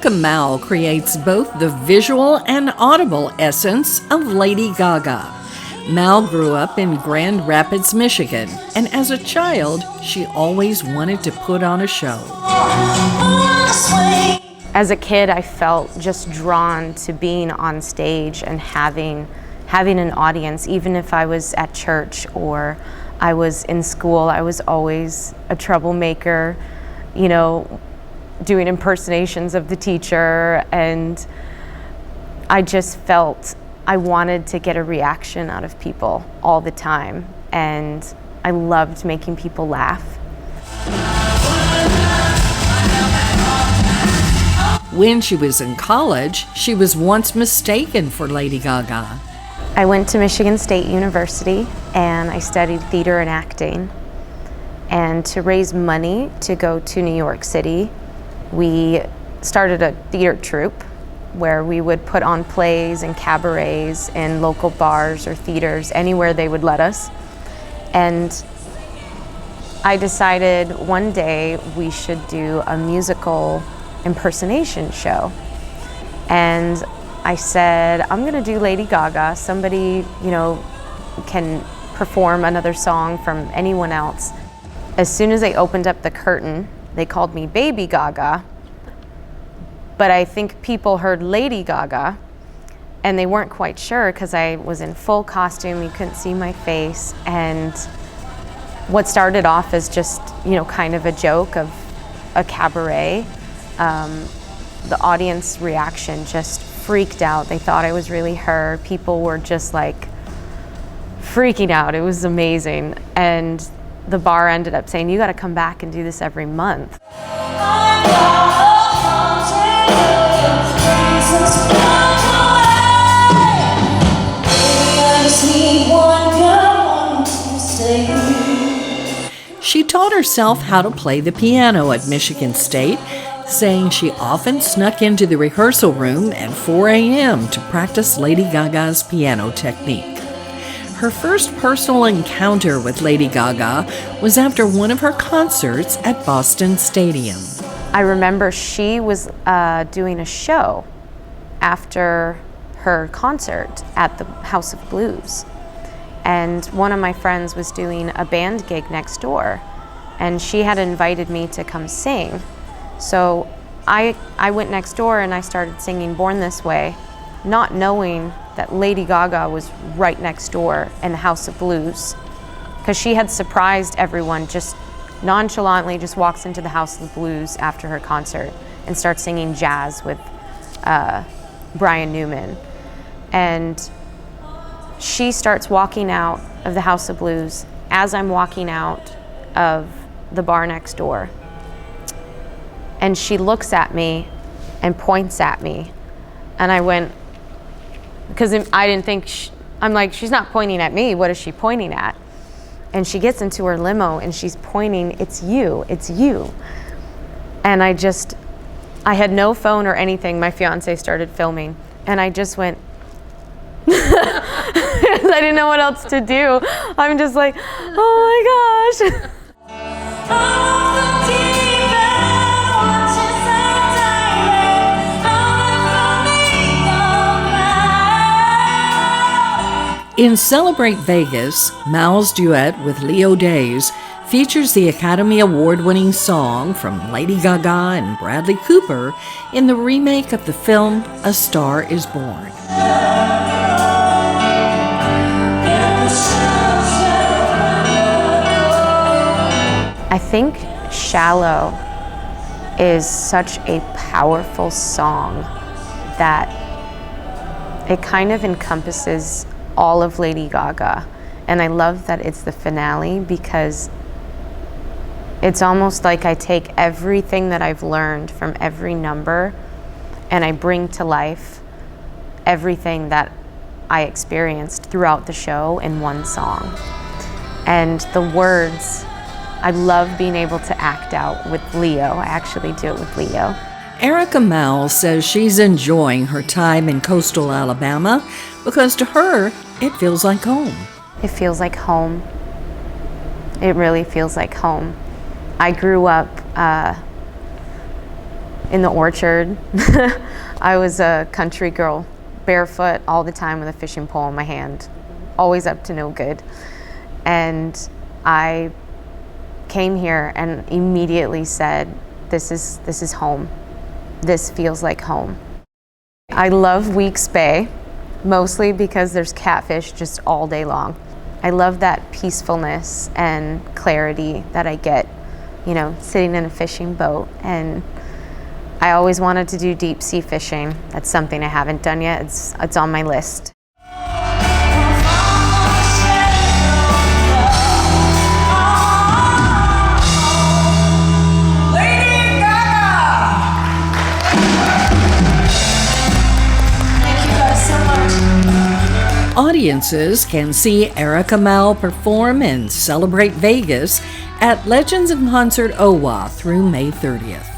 Erika Moul creates both the visual and audible essence of Lady Gaga. Moul grew up in Grand Rapids, Michigan, and as a child, she always wanted to put on a show. As a kid, I felt just drawn to being on stage and having an audience. Even if I was at church or I was in school, I was always a troublemaker, you know, doing impersonations of the teacher, and I just felt I wanted to get a reaction out of people all the time, and I loved making people laugh. When she was in college, she was once mistaken for Lady Gaga. I went to Michigan State University and I studied theater and acting. And to raise money to go to New York City, we started a theater troupe where we would put on plays and cabarets in local bars or theaters, anywhere they would let us. And I decided one day we should do a musical impersonation show. And I said, I'm gonna do Lady Gaga. Somebody, you know, can perform another song from anyone else. As soon as they opened up the curtain, they called me Baby Gaga, but I think people heard Lady Gaga and they weren't quite sure because I was in full costume, you couldn't see my face, and what started off as just, you know, kind of a joke of a cabaret, the audience reaction just freaked out. They thought I was really her. People were just like freaking out. It was amazing. And the bar ended up saying, you got to come back and do this every month. She taught herself how to play the piano at Michigan State, saying she often snuck into the rehearsal room at 4 a.m. to practice Lady Gaga's piano technique. Her first personal encounter with Lady Gaga was after one of her concerts at Boston Stadium. I remember she was doing a show after her concert at the House of Blues. And one of my friends was doing a band gig next door, and she had invited me to come sing. So I went next door and I started singing Born This Way, not knowing that Lady Gaga was right next door in the House of Blues, because she had surprised everyone, just nonchalantly just walks into the House of Blues after her concert and starts singing jazz with Brian Newman. And she starts walking out of the House of Blues as I'm walking out of the bar next door. And she looks at me and points at me. And I went, because I didn't think, I'm like, she's not pointing at me, what is she pointing at? And she gets into her limo and she's pointing, it's you, it's you. And I had no phone or anything, my fiance started filming, and I just went, I didn't know what else to do. I'm just like, oh my gosh. In Celebrate Vegas, Moul's duet with Leo Days features the Academy Award-winning song from Lady Gaga and Bradley Cooper in the remake of the film A Star Is Born. I think Shallow is such a powerful song that it kind of encompasses all of Lady Gaga. And I love that it's the finale, because it's almost like I take everything that I've learned from every number and I bring to life everything that I experienced throughout the show in one song. And the words, I love being able to act out with Leo. I actually do it with Leo. Erika Moul says she's enjoying her time in coastal Alabama because to her, it feels like home. It feels like home. It really feels like home. I grew up in the orchard. I was a country girl, barefoot all the time with a fishing pole in my hand, always up to no good. And I came here and immediately said, this is home. This feels like home. I love Weeks Bay, mostly because there's catfish just all day long. I love that peacefulness and clarity that I get, sitting in a fishing boat. And I always wanted to do deep sea fishing. That's something I haven't done yet. It's on my list. Lady Gaga! Thank you guys so much. Audiences can see Erika Moul perform and celebrate Vegas at Legends of Concert OWA through May 30th.